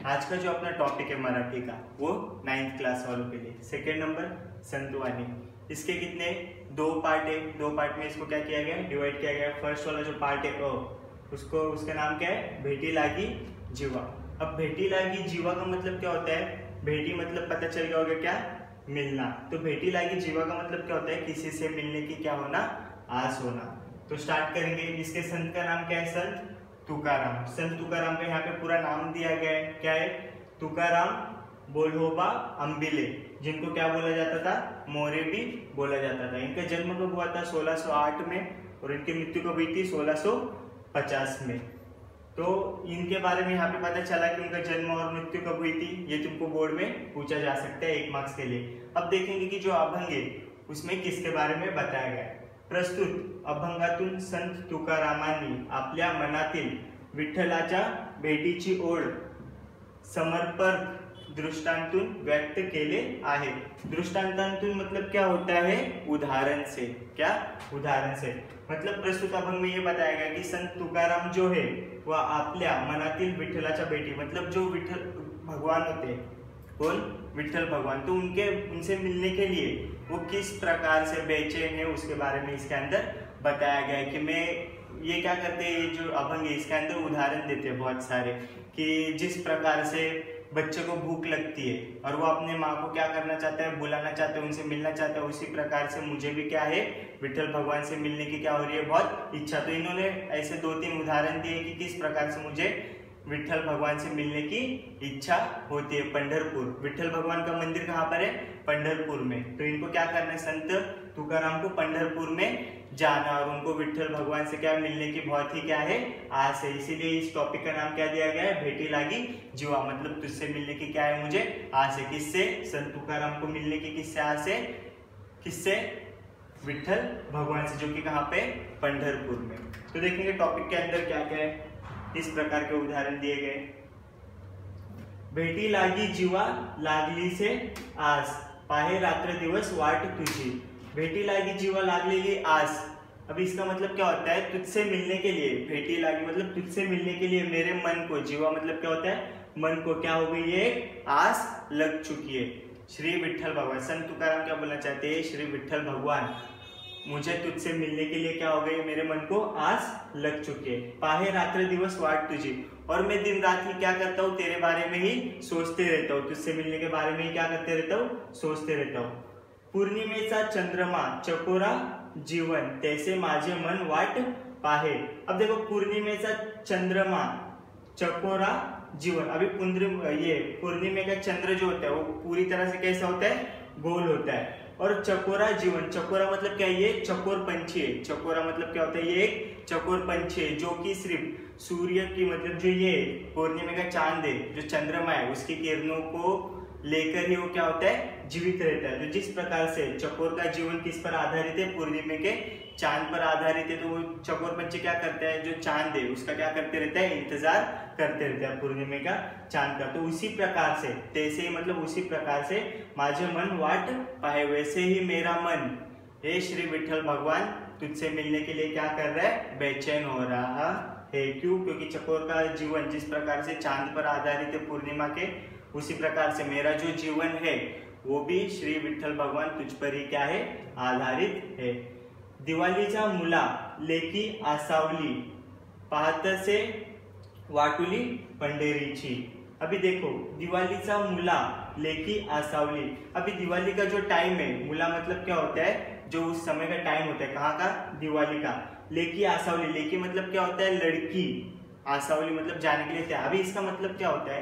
आज का जो अपना टॉपिक है मराठी का वो 9th क्लास वालों के लिए। सेकेंड नंबर संतवाणी। इसके कितने दो पार्ट है, दो पार्ट में इसको क्या किया गया, डिवाइड किया गया। फर्स्ट वाला जो पार्ट है उसको उसका नाम क्या है, भेटी लागी जीवा। अब भेटी लागी जीवा का मतलब क्या होता है, भेटी मतलब पता चल गया होगा क्या, मिलना। तो भेटी लागी जीवा का मतलब क्या होता है, किसी से मिलने की क्या होना, आस होना। तो स्टार्ट करेंगे। इसके संत का नाम क्या है, संत तुकाराम। संत तुकाराम का यहाँ पे पूरा नाम दिया गया है, क्या है, तुकाराम बोल्होबा अंबिले, जिनको क्या बोला जाता था, मोरे भी बोला जाता था। इनका जन्म कब हुआ था, 1608 में, और इनकी मृत्यु कब हुई थी, 1650 में। तो इनके बारे में यहाँ पे पता चला कि उनका जन्म और मृत्यु कब हुई थी, ये तुमको बोर्ड में पूछा जा सकता है 1 मार्क्स के लिए। अब देखेंगे कि जो अभंग है उसमें किसके बारे में बताया गया है। प्रस्तुत अभंगातून संत तुकारामांनी आपल्या मनातील विठ्ठलाच्या भेटीची ओढ समर्पक दृष्टांतून व्यक्त केले आहे। दृष्टांतांतून मतलब क्या होता है, उदाहरण से। क्या, उदाहरण से मतलब प्रस्तुत अभंग में ये बताया गया कि संत तुकाराम जो है वह आपल्या मनातील विठ्ठलाच्या भेटी, मतलब जो विठ्ठल भगवान होते हैं, कौन, विठ्ठल भगवान, तो उनसे मिलने के लिए वो किस प्रकार से बेचैन है उसके बारे में इसके अंदर बताया गया है। कि मैं ये क्या करते हैं, जो अभंग है इसके अंदर उदाहरण देते हैं बहुत सारे, कि जिस प्रकार से बच्चे को भूख लगती है और वो अपने माँ को क्या करना चाहता है, बुलाना चाहता है, उनसे मिलना चाहता है, उसी प्रकार से मुझे भी क्या है, विठ्ठल भगवान से मिलने की क्या हो रही है, बहुत इच्छा। तो इन्होंने ऐसे 2-3 उदाहरण दिए कि किस प्रकार से मुझे विठ्ठल भगवान से मिलने की इच्छा होती है। पंढरपुर, विठ्ठल भगवान का मंदिर कहाँ पर है, पंढरपुर में। तो इनको क्या करना है, संत तुकाराम को पंढरपुर में जाना और उनको विठ्ठल भगवान से क्या मिलने की बहुत ही क्या है, आस है। इसीलिए इस टॉपिक का नाम क्या दिया गया है, भेटी लागी जीवा, मतलब तुझसे मिलने की क्या है, मुझे आस है। किससे, संत तुकाराम को मिलने की किससे आस है, किससे, विठ्ठल भगवान से, जो कि कहाँ पे, पंढरपुर में। तो देखेंगे टॉपिक के अंदर क्या क्या है, इस प्रकार के उदाहरण दिए गए। भेटी लागी जीवा लागली से आस, पाहे रात्र दिवस वाट तुझी। भेटी लागी जीवा लागलेली आस, अब इसका मतलब क्या होता है, तुझसे मिलने के लिए। भेटी लागी मतलब तुझसे मिलने के लिए मेरे मन को, जीवा मतलब क्या होता है, मन को क्या हो गई है, आस लग चुकी है। श्री विठ्ठल भगवान, संत तुकाराम क्या बोलना चाहते हैं, श्री विठ्ठल भगवान मुझे तुझसे मिलने के लिए क्या हो गई, मेरे मन को आस लग चुकी है। पाहे रात्र दिवस वाट तुझी, और मैं दिन रात ही क्या करता हूँ, तेरे बारे में ही सोचते रहता हूँ, तुझसे मिलने के बारे में ही क्या करते रहता हूँ, सोचते रहता हूँ। पूर्णिमेचा चंद्रमा चकोरा जीवन तैसे माझे मन वाट पाहे। अब देखो, पूर्णिमेचा चंद्रमा चकोरा जीवन, अभी पूर्णिमे का चंद्र जो होता है वो पूरी तरह से कैसा होता है, गोल होता है। और चकोरा जीवन, चकोरा मतलब क्या है, ये चकोर पंछी है। चकोरा मतलब क्या होता है, ये एक चकोर पंछी है जो कि सिर्फ सूर्य की, मतलब जो ये पूर्णिमे का चांद है, जो चंद्रमा है, उसकी किरणों को लेकर ही वो क्या होता है, जीवित रहता है। तो जिस प्रकार से चकोर का जीवन किस पर आधारित है, पूर्णिमे के चांद पर आधारित है। तो वो चकोर पंछी क्या करता है, जो चांद है उसका क्या करते रहता है, इंतजार करते रहता है पूर्णिमे का चांद का। तो उसी प्रकार से, तैसे ही मतलब उसी प्रकार से, माझे मन वाट पाए, वैसे ही मेरा मन, हे श्री विठ्ठल भगवान, तुझसे मिलने के लिए क्या कर रहा है, बेचैन हो रहा है। क्यों, क्योंकि चकोर का जीवन जिस प्रकार से चांद पर आधारित है पूर्णिमा के, उसी प्रकार से मेरा जो जीवन है वो भी श्री विठ्ठल भगवान तुझ पर ही क्या है, आधारित है। दिवाळीच्या मुला लेकी आसावली, पाहतसे वाटुली पंढरीची। अभी देखो, दिवाळीचा मुला लेकी आसावली, अभी दिवाली का जो टाइम है, मुला मतलब क्या होता है, जो उस समय का टाइम होता है, कहाँ का, दिवाली का। लेकी आसावली, लेकी मतलब क्या होता है, लड़की, आसावली मतलब जाने के लिए तैयार। अभी इसका मतलब क्या होता है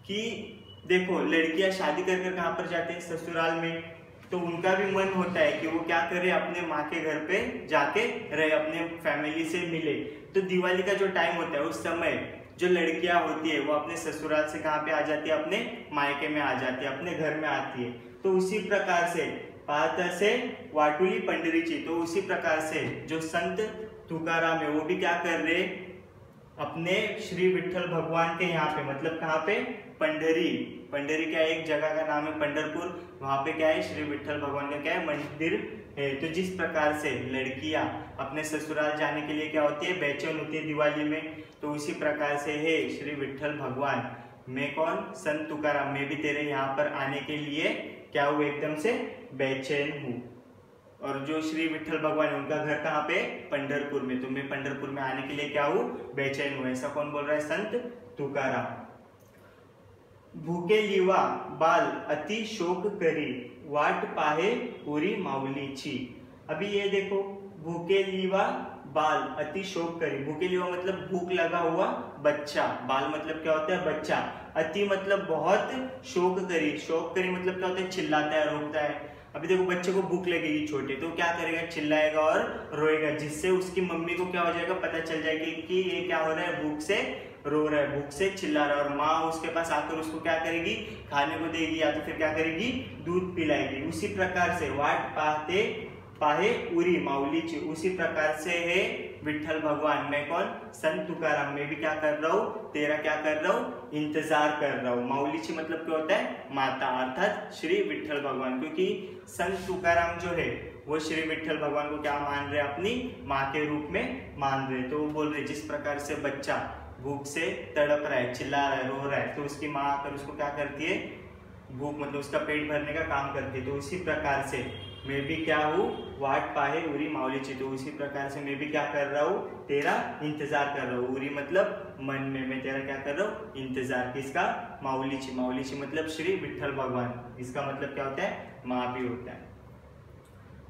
कि देखो, लड़कियां शादी कर कर कहाँ पर जाते हैं, ससुराल में। तो उनका भी मन होता है कि वो क्या करे, अपने माँ के घर पे जाके रहे, अपने फैमिली से मिले। तो दिवाली का जो टाइम होता है उस समय जो लड़कियां होती है वो अपने ससुराल से कहाँ पे आ जाती है, अपने मायके में आ जाती है, अपने घर में आती है। तो उसी प्रकार से पाहतसे वाटुली पंढरीची, तो उसी प्रकार से जो संत तुकाराम है वो भी क्या कर रहे, अपने श्री विठ्ठल भगवान के यहाँ पे, मतलब कहाँ पे, पंढरी। पंढरी क्या है, एक जगह का नाम है पंढरपुर, वहां पे क्या है, श्री विठ्ठल भगवान का क्या है, मंदिर है। तो जिस प्रकार से लड़कियां अपने ससुराल जाने के लिए क्या होती है, बेचैन होती है दिवाली में, तो उसी प्रकार से है श्री विठ्ठल भगवान मैं कौन, संत तुकाराम, मैं भी तेरे यहाँ पर आने के लिए क्या हूँ, एकदम से बेचैन हूँ। और जो श्री विठल भगवान है उनका घर कहाँ पे, पंढरपुर में, तो मैं पंढरपुर में आने के लिए क्या हूँ, बेचैन हूँ। ऐसा कौन बोल रहा है, संत तुकाराम। भूके लिवा बाल अति शोक करी, वाट पाहे उरी माऊलीची। अभी ये देखो, भूके लिवा बाल अति शोक करी, भूके लिवा मतलब भूख लगा हुआ बच्चा, बाल मतलब क्या होता है, बच्चा, अति मतलब बहुत, शोक करी, शोक करी मतलब क्या होता है, चिल्लाता है, रोकता है। अभी देखो बच्चे को भूख लगेगी छोटे, तो क्या करेगा, चिल्लाएगा और रोएगा, जिससे उसकी मम्मी को क्या हो जाएगा, पता चल जाएगा कि ये क्या हो रहा है, भूख से रो रहा है, भूख से चिल्ला रहा है। और माँ उसके पास आकर उसको क्या करेगी, खाने को देगी, या तो फिर क्या करेगी, दूध पिलाएगी। उसी प्रकार से वाट पाते पाहे उरी माऊलीची, उसी प्रकार से है विठल भगवान। मैं कौन, संत तुकाराम, मैं भी क्या कर रहा हूँ, तेरा क्या कर रहा हूँ, इंतजार कर रहा हूँ। माऊलीची मतलब क्या होता है, माता, अर्थात श्री विठल भगवान, क्योंकि संत तुकाराम जो है वो श्री विठल भगवान को क्या मान रहे, अपनी माँ के रूप में मान रहे। तो वो बोल रहे जिस प्रकार से बच्चा भूख से तड़प रहा है, चिल्ला रहा है, रो रहा है, तो उसकी माँ आकर उसको क्या करती है, भूख मतलब उसका पेट भरने का काम करती है। तो उसी प्रकार से मैं भी क्या हूँ, वाट पाहे उरी माऊलीची, तो उसी प्रकार से मैं भी क्या कर रहा हूँ, तेरा इंतजार कर रहा हूँ। उरी मतलब मन में, मैं तेरा क्या कर रहा हूँ, इंतजार, किसका, माऊलीची, माऊलीची मतलब श्री विठल भगवान, इसका मतलब क्या होता है, माँ भी होता है।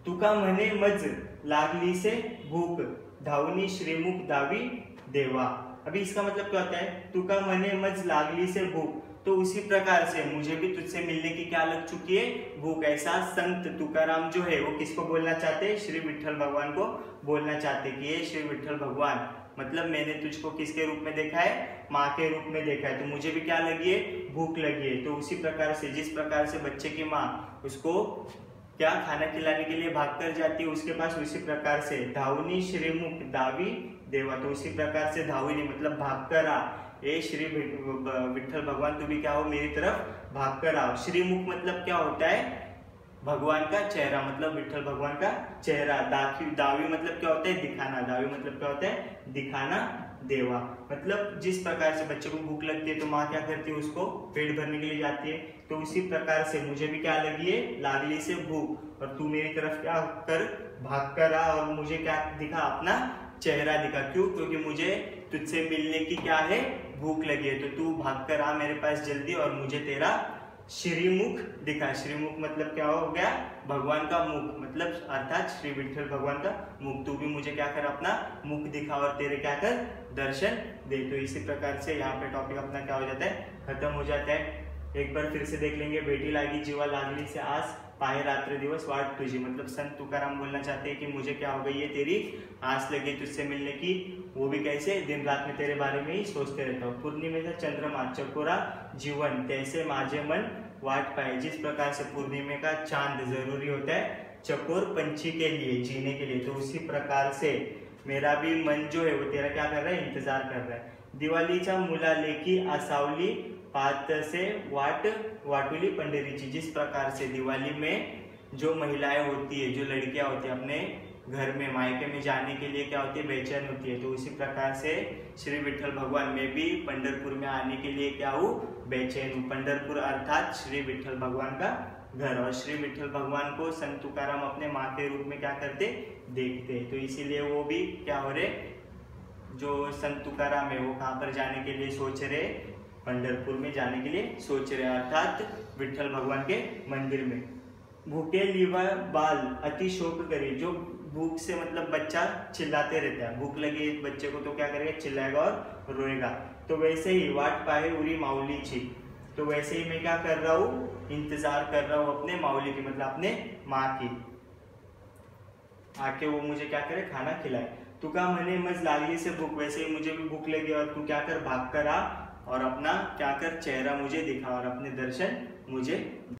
तुका म्हणे मज लागली से भूक, धावनी श्रीमुख दावी देवा। अभी इसका मतलब क्या होता है, तुका म्हणे मज लागली से भूख, तो उसी प्रकार से मुझे भी तुझसे मिलने की क्या लग चुकी है, भूख। ऐसा संत तुकाराम जो है वो किसको बोलना चाहते हैं, श्री विठल भगवान को बोलना चाहते कि ये श्री विठल भगवान, मतलब मैंने तुझको किसके रूप में देखा है, माँ के रूप में देखा है, तो मुझे भी क्या लगी है, भूख लगी है। तो उसी प्रकार से, जिस प्रकार से बच्चे की माँ उसको क्या खाना खिलाने के लिए भागकर जाती है उसके पास, उसी प्रकार से धावनी श्रीमुख दावी देवा, तो उसी प्रकार से धावनी मतलब भागकर आ, ए श्री विठल भगवान तू भी क्या हो, मेरी तरफ भागकर आओ। श्रीमुख मतलब क्या होता है, भगवान का चेहरा, मतलब विठल भगवान का चेहरा। दावी मतलब क्या होता है, दिखाना, दावी मतलब क्या होता है, दिखाना देवा, मतलब जिस प्रकार से बच्चे को भूख लगती है तो माँ क्या करती है, उसको पेट भरने के लिए जाती है। तो उसी प्रकार से मुझे भी क्या लगी है, लागली से भूख, और तू मेरी तरफ क्या कर, भाग कर आ, और मुझे क्या दिखा, अपना चेहरा दिखा। क्यों, क्योंकि मुझे तुझसे मिलने की क्या है, भूख लगी है, तो तू भाग कर आ मेरे पास जल्दी, और मुझे तेरा श्रीमुख दिखा। श्रीमुख मतलब क्या हो गया, भगवान का मुख, मतलब अर्थात श्री विठल भगवान का मुख। तू भी मुझे क्या कर, अपना मुख दिखा और तेरे क्या कर, दर्शन दे। तो इसी प्रकार से यहाँ पे टॉपिक अपना क्या हो जाता है, खत्म हो जाता है। एक बार फिर से देख लेंगे, बेटी लागी जीवा लागली से आस, पाहे रात्र दिवस वाट तुझी, मतलब संत तुकाराम बोलना चाहते हैं कि मुझे क्या हो गई है, तेरी आस लगी तुझसे मिलने की, वो भी कैसे, दिन रात में तेरे बारे में ही सोचते रहता हूँ। पूर्णिमेचा चंद्रमा चकोरा जीवन, तैसे माझे मन वाट पाए, जिस प्रकार से पूर्णिमे का चांद जरूरी होता है चकोर पंछी के लिए, जीने के लिए, तो उसी प्रकार से मेरा भी मन जो है वो तेरा क्या कर रहा है, इंतजार कर रहा है। दिवाळीच्या मुला लेकी आसावली पात से वाट वाटुली पंढरीची, जिस प्रकार से दिवाली में जो महिलाएं होती है, जो लड़कियां होती है, अपने घर में मायके में जाने के लिए क्या होती है, बेचैन होती है। तो उसी प्रकार से श्री विठल भगवान में भी पंढरपुर में आने के लिए क्या हूँ, बेचैन हूँ। पंढरपुर अर्थात श्री विठल भगवान का घर, और श्री विठल भगवान को संत तुकाराम अपने माँ के रूप में क्या करते, देखते। तो इसीलिए वो भी क्या हो रहे, जो संत तुकाराम है वो कहाँ पर जाने के लिए सोच रहे, पंढरपुर में जाने के लिए सोच रहे, अर्थात विठल भगवान के मंदिर में। भूखे लिवा बाल अति शोक करे, जो भूख से मतलब बच्चा चिल्लाते रहता है, भूख लगी बच्चे को तो क्या करेगा, चिल्लाएगा और रोएगा। तो वैसे ही वाट पाहे उरी माऊलीची, तो वैसे ही मैं क्या कर रहा हूँ, इंतजार कर रहा हूँ अपने माऊली की, मतलब अपने माँ की, आके वो मुझे क्या करे, खाना खिलाए। तुका म्हणे मज लागली से भूख, वैसे ही मुझे भी भूख लगी और तू क्या कर, भाग कर आ और अपना क्या कर, चेहरा मुझे दिखा और अपने दर्शन मुझे